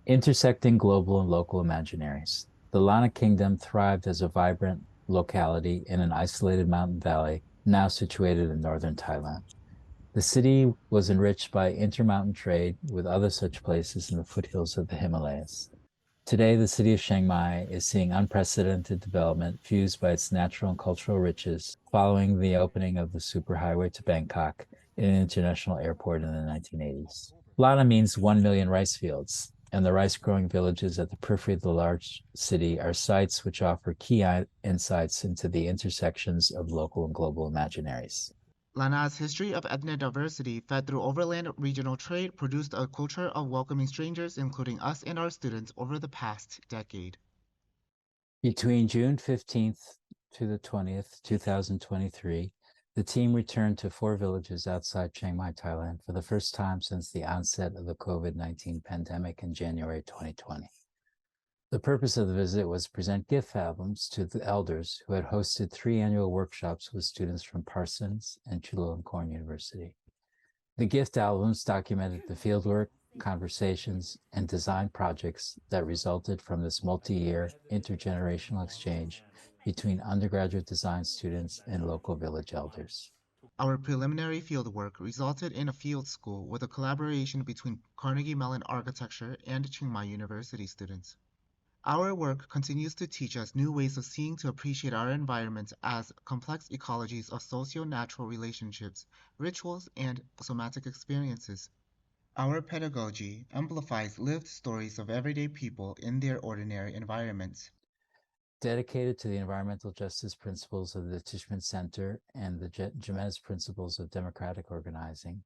Intersecting global and local imaginaries. The Lana Kingdom thrived as a vibrant locality in an isolated mountain valley, now situated in northern Thailand. The city was enriched by intermountain trade with other such places in the foothills of the Himalayas. Today, the city of Chiang Mai is seeing unprecedented development fused by its natural and cultural riches following the opening of the superhighway to Bangkok in an international airport in the 1980s. Lana means 1 million rice fields, and the rice growing villages at the periphery of the large city are sites which offer key insights into the intersections of local and global imaginaries. Lana's history of ethnic diversity, fed through overland regional trade, produced a culture of welcoming strangers, including us and our students, over the past decade. Between June 15th to the 20th, 2023, the team returned to 4 villages outside Chiang Mai, Thailand for the first time since the onset of the COVID-19 pandemic in January 2020. The purpose of the visit was to present gift albums to the elders who had hosted 3 annual workshops with students from Parsons and Chulalongkorn University. The gift albums documented the fieldwork, conversations, and design projects that resulted from this multi-year intergenerational exchange between undergraduate design students and local village elders. Our preliminary fieldwork resulted in a field school with a collaboration between Carnegie Mellon Architecture and Chiang Mai University students. Our work continues to teach us new ways of seeing to appreciate our environment as complex ecologies of socio-natural relationships, rituals, and somatic experiences. Our pedagogy amplifies lived stories of everyday people in their ordinary environments. Dedicated to the environmental justice principles of the Tishman Center and the Jimenez principles of democratic organizing,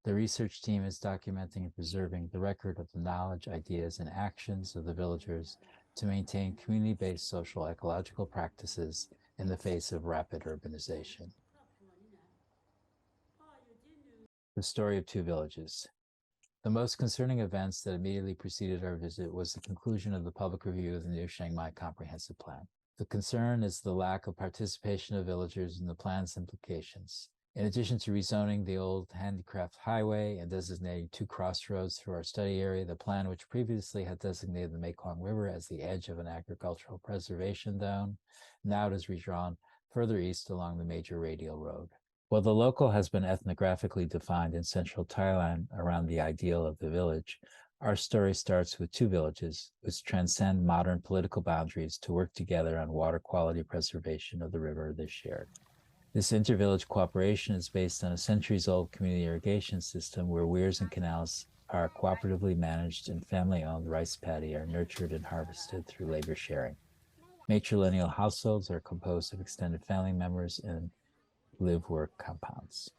the research team is documenting and preserving the record of the knowledge, ideas, and actions of the villagers to maintain community-based social ecological practices in the face of rapid urbanization. The story of 2 villages. The most concerning events that immediately preceded our visit was the conclusion of the public review of the new Chiang Mai Comprehensive Plan. The concern is the lack of participation of villagers in the plan's implications. In addition to rezoning the old handicraft highway and designating 2 crossroads through our study area, the plan, which previously had designated the Mekong River as the edge of an agricultural preservation zone, now is redrawn further east along the major radial road. While the local has been ethnographically defined in central Thailand around the ideal of the village, our story starts with 2 villages which transcend modern political boundaries to work together on water quality preservation of the river they shared. This intervillage cooperation is based on a centuries-old community irrigation system where weirs and canals are cooperatively managed and family-owned rice paddy are nurtured and harvested through labor sharing. Matrilineal households are composed of extended family members and live-work compounds.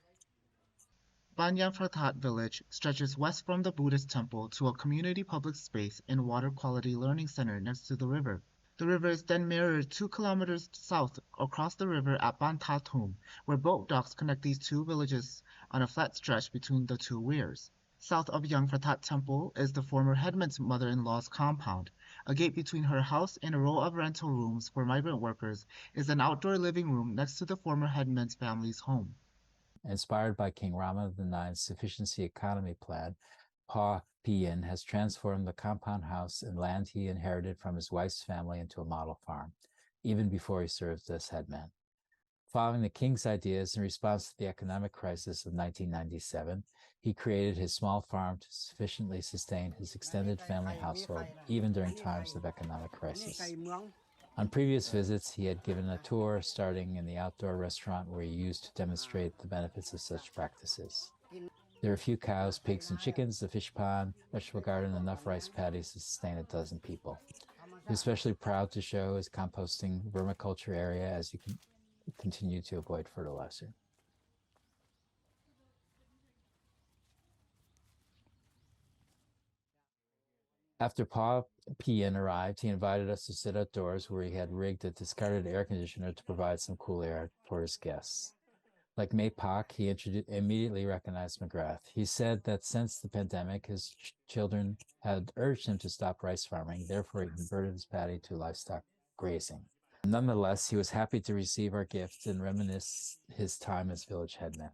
Banyamphratat village stretches west from the Buddhist temple to a community public space and water quality learning center next to the river. The river is then mirrored 2 kilometers south across the river at Ban Ta Thum, where boat docks connect these 2 villages on a flat stretch between the 2 weirs. South of Yangphratat Temple is the former headman's mother-in-law's compound. A gate between her house and a row of rental rooms for migrant workers is an outdoor living room next to the former headman's family's home. Inspired by King Rama IX's sufficiency economy plan, Pa Piyin has transformed the compound house and land he inherited from his wife's family into a model farm, even before he served as headman. Following the king's ideas in response to the economic crisis of 1997, he created his small farm to sufficiently sustain his extended family household, even during times of economic crisis. On previous visits, he had given a tour starting in the outdoor restaurant where he used to demonstrate the benefits of such practices. There are a few cows, pigs, and chickens, a fish pond, vegetable garden, and enough rice paddies to sustain a dozen people. He's especially proud to show his composting vermiculture area as he continue to avoid fertilizer. After Pa Pian arrived, he invited us to sit outdoors where he had rigged a discarded air conditioner to provide some cool air for his guests. Like May Pak, he immediately recognized McGrath. He said that since the pandemic, his children had urged him to stop rice farming, therefore he converted his paddy to livestock grazing. Nonetheless, he was happy to receive our gift and reminisce his time as village headman.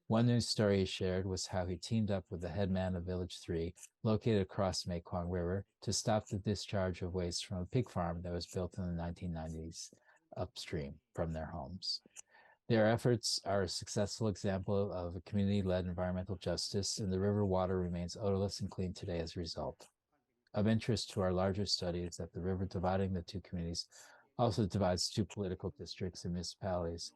One news story he shared was how he teamed up with the headman of Village 3, located across Mekong River, to stop the discharge of waste from a pig farm that was built in the 1990s upstream from their homes. Their efforts are a successful example of a community-led environmental justice, and the river water remains odorless and clean today as a result. Of interest to our larger study is that the river dividing the two communities also divides two political districts and municipalities,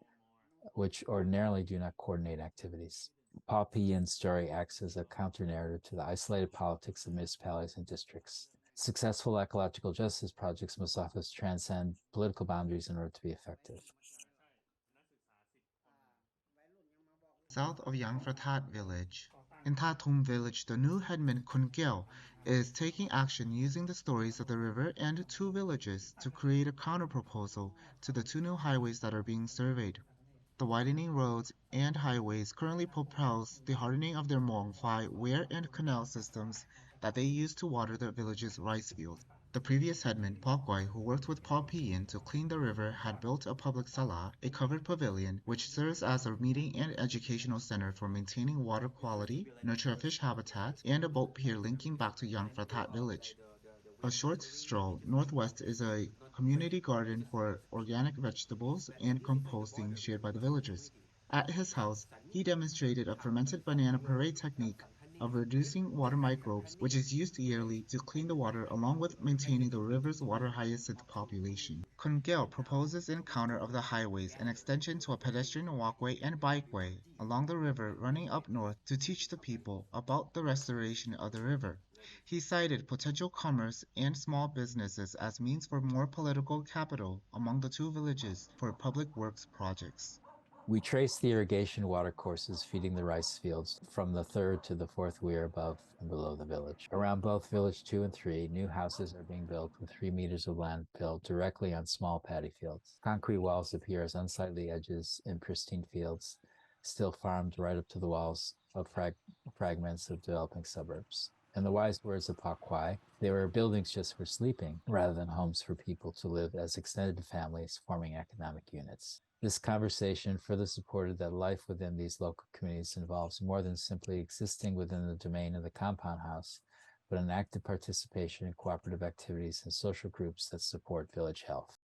which ordinarily do not coordinate activities. Paul P. Yin's story acts as a counter-narrative to the isolated politics of municipalities and districts. Successful ecological justice projects must often transcend political boundaries in order to be effective. South of Yang Fratat village. In Tatum village, the new headman Kun Gyeo is taking action using the stories of the river and two villages to create a counterproposal to the two new highways that are being surveyed. The widening roads and highways currently propels the hardening of their Muong Phai weir and canal systems that they use to water the village's rice fields. The previous headman, Pak Wai, who worked with Paul Piyin to clean the river, had built a public sala, a covered pavilion, which serves as a meeting and educational center for maintaining water quality, nurture fish habitat, and a boat pier linking back to Yang Fratat village. A short stroll northwest is a community garden for organic vegetables and composting shared by the villagers. At his house, he demonstrated a fermented banana puree technique of reducing water microbes, which is used yearly to clean the water along with maintaining the river's water hyacinth population. Kungel proposes in counter of the highways an extension to a pedestrian walkway and bikeway along the river running up north to teach the people about the restoration of the river. He cited potential commerce and small businesses as means for more political capital among the two villages for public works projects. We trace the irrigation watercourses feeding the rice fields from the third to the fourth weir above and below the village. Around both Village 2 and 3, new houses are being built with 3 meters of land built directly on small paddy fields. Concrete walls appear as unsightly edges in pristine fields, still farmed right up to the walls of fragments of developing suburbs. In the wise words of Pak Kwai, they were buildings just for sleeping rather than homes for people to live as extended families forming economic units. This conversation further supported that life within these local communities involves more than simply existing within the domain of the compound house, but an active participation in cooperative activities and social groups that support village health.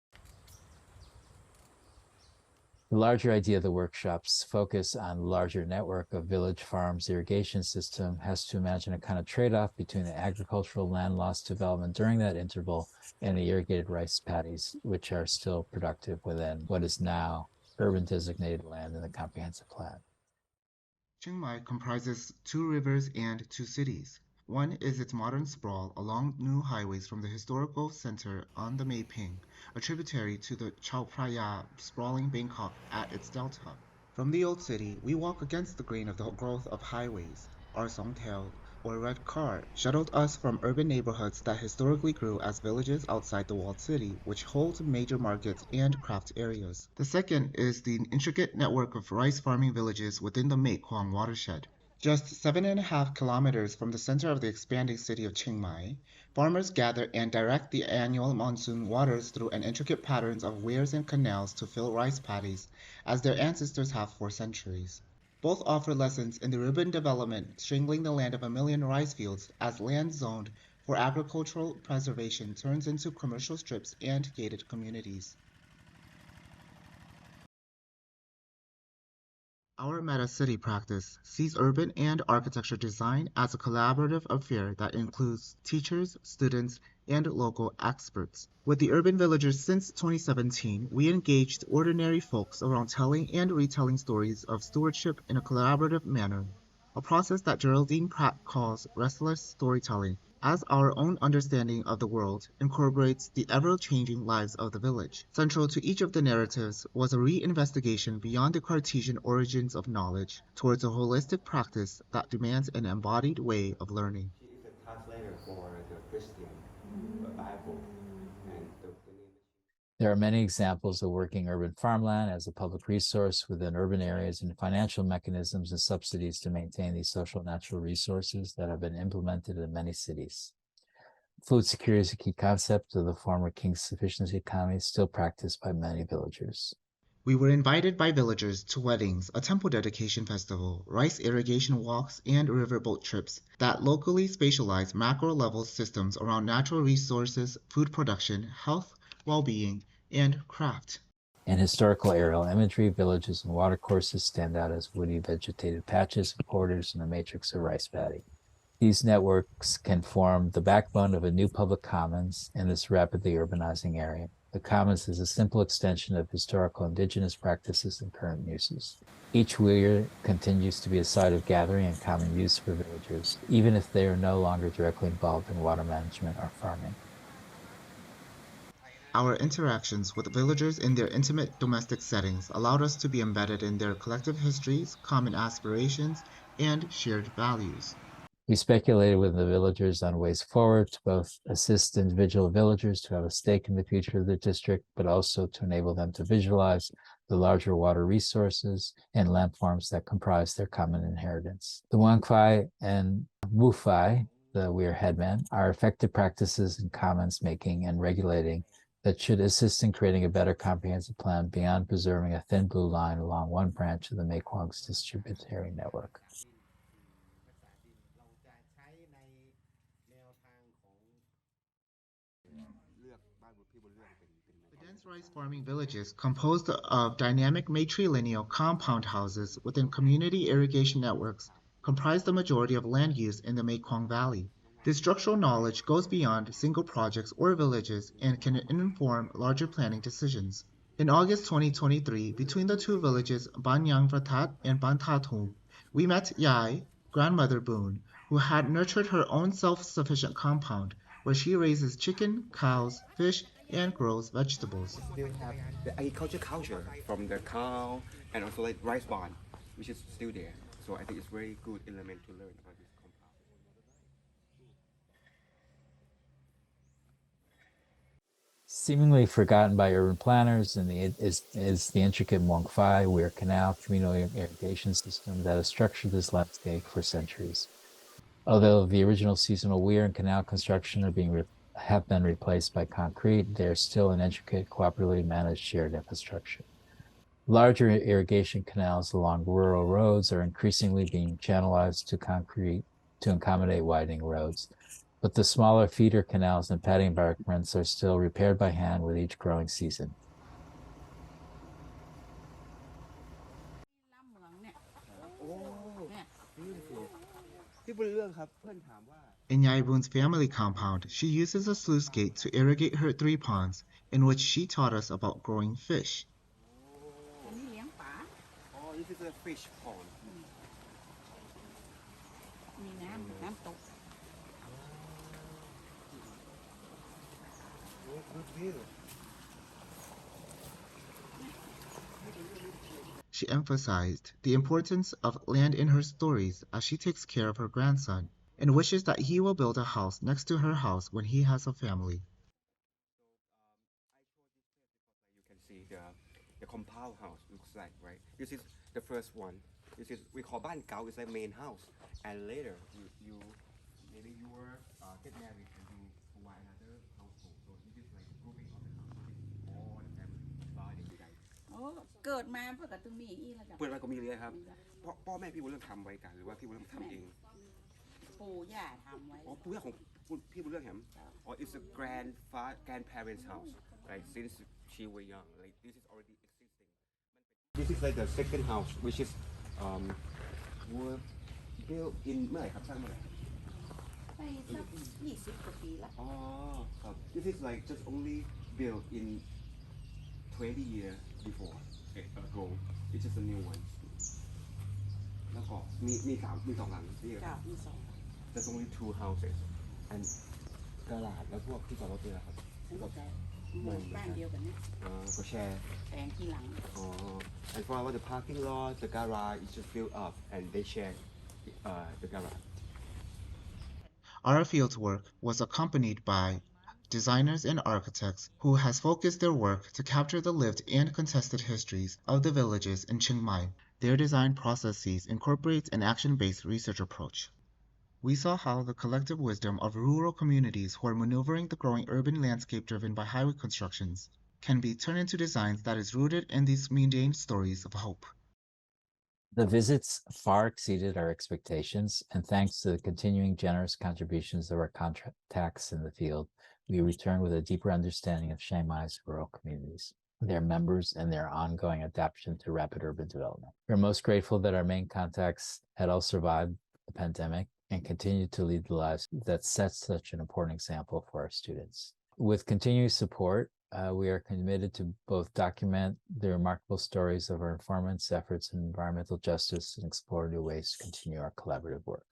The larger idea of the workshop's focus on the larger network of village farms irrigation system has to imagine a kind of trade-off between the agricultural land loss development during that interval and the irrigated rice paddies, which are still productive within what is now urban designated land in the comprehensive plan. Chiang Mai comprises two rivers and two cities. One is its modern sprawl along new highways from the historical center on the Mei Ping, a tributary to the Chao Phraya sprawling Bangkok at its delta. From the old city, we walk against the grain of the growth of highways. Our songtail or red car shuttled us from urban neighborhoods that historically grew as villages outside the walled city, which holds major markets and craft areas. The second is the intricate network of rice farming villages within the Mekong watershed. Just 7.5 kilometers from the center of the expanding city of Chiang Mai, farmers gather and direct the annual monsoon waters through an intricate patterns of weirs and canals to fill rice paddies, as their ancestors have for centuries. Both offer lessons in the urban development strangling the land of a million rice fields as land zoned for agricultural preservation turns into commercial strips and gated communities. Our Meta-City practice sees urban and architecture design as a collaborative affair that includes teachers, students, and local experts. With the Urban Villagers since 2017, we engaged ordinary folks around telling and retelling stories of stewardship in a collaborative manner, a process that Geraldine Pratt calls restless storytelling, as our own understanding of the world incorporates the ever-changing lives of the village. Central to each of the narratives was a re-investigation beyond the Cartesian origins of knowledge towards a holistic practice that demands an embodied way of learning. She is a translator for the Christian Bible, and the name that There are many examples of working urban farmland as a public resource within urban areas and financial mechanisms and subsidies to maintain these social natural resources that have been implemented in many cities. Food security is a key concept of the former King's sufficiency economy still practiced by many villagers. We were invited by villagers to weddings, a temple dedication festival, rice irrigation walks, and riverboat trips that locally spatialize macro-level systems around natural resources, food production, health, well-being, and craft. In historical aerial imagery, villages and watercourses stand out as woody vegetated patches and corridors in the matrix of rice paddy. These networks can form the backbone of a new public commons in this rapidly urbanizing area. The commons is a simple extension of historical indigenous practices and current uses. Each weir continues to be a site of gathering and common use for villagers, even if they are no longer directly involved in water management or farming. Our interactions with villagers in their intimate domestic settings allowed us to be embedded in their collective histories, common aspirations, and shared values. We speculated with the villagers on ways forward to both assist individual villagers to have a stake in the future of the district, but also to enable them to visualize the larger water resources and landforms that comprise their common inheritance. The Wangfai and Wufai, the Weir headman, are effective practices in commons making and regulating that should assist in creating a better comprehensive plan beyond preserving a thin blue line along one branch of the Mekong's distributary network. The dense rice farming villages, composed of dynamic matrilineal compound houses within community irrigation networks, comprise the majority of land use in the Mekong Valley. This structural knowledge goes beyond single projects or villages and can inform larger planning decisions. In August 2023, between the two villages Banyang Vratat and Bantatum, we met Yai, grandmother Boon, who had nurtured her own self-sufficient compound, where she raises chicken, cows, fish, and grows vegetables. Still have the agriculture culture from the cow and also like rice barn, which is still there. So I think it's very good element to learn about this compound. Seemingly forgotten by urban planners is the intricate Muang Phai Weir Canal communal irrigation system that has structured this landscape for centuries. Although the original seasonal weir and canal construction have been replaced by concrete, they are still an intricate, cooperatively managed shared infrastructure. Larger irrigation canals along rural roads are increasingly being channelized to concrete to accommodate widening roads, but the smaller feeder canals and padding embankments are still repaired by hand with each growing season. In Yai Boon's family compound, she uses a sluice gate to irrigate her 3 ponds, in which she taught us about growing fish. Oh, this is a fish pond. She emphasized the importance of land in her stories as she takes care of her grandson and wishes that he will build a house next to her house when he has a family. You can see the compound house looks like, right? This is the first one. This is we call ban gao, is a main house, and later you maybe you were get married and you provide another household. So this is like grouping of the house, all the family divided by เกิดมาเพื่อกับตรงนี้อีแล้วจ้ะ เปิดมาก็มีเลยครับพ่อแม่พี่บุญเรื่องทำไว้กันหรือว่าพี่บุญเรื่องทำเอง ปู่ย่าทำไว้ อ๋อปู่ย่าของพี่บุญเรื่องแหมอ๋อ it's a grandparents house like since she were young like this is already existing this is like the second house which is were built in เมื่อไหร่ครับสร้างเมื่อไหร่ ไปสัก20 กว่าปีละ อ๋อครับ this is like just only built in 20 years before ago it's just a new one แล้วก็มีสองหลังที่ เจ้ามีสอง there's only 2 houses and ตลาดแล้วพวกที่จอดรถเนี่ยครับ ฉันก็แต่หมู่บ้านเดียวกันเนี่ย ก็แชร์ แต่งที่หลัง and for the parking lot the garage is just filled up and they share the garage Our fieldwork was accompanied by designers and architects who has focused their work to capture the lived and contested histories of the villages in Chiang Mai. Their design processes incorporates an action-based research approach. We saw how the collective wisdom of rural communities who are maneuvering the growing urban landscape driven by highway constructions can be turned into designs that is rooted in these mundane stories of hope. The visits far exceeded our expectations, and thanks to the continuing generous contributions of our contacts in the field, we return with a deeper understanding of Chiang Mai's rural communities, their members, and their ongoing adaptation to rapid urban development. We're most grateful that our main contacts had all survived the pandemic and continued to lead the lives that set such an important example for our students. With continued support, we are committed to both document the remarkable stories of our informants' efforts in environmental justice and explore new ways to continue our collaborative work.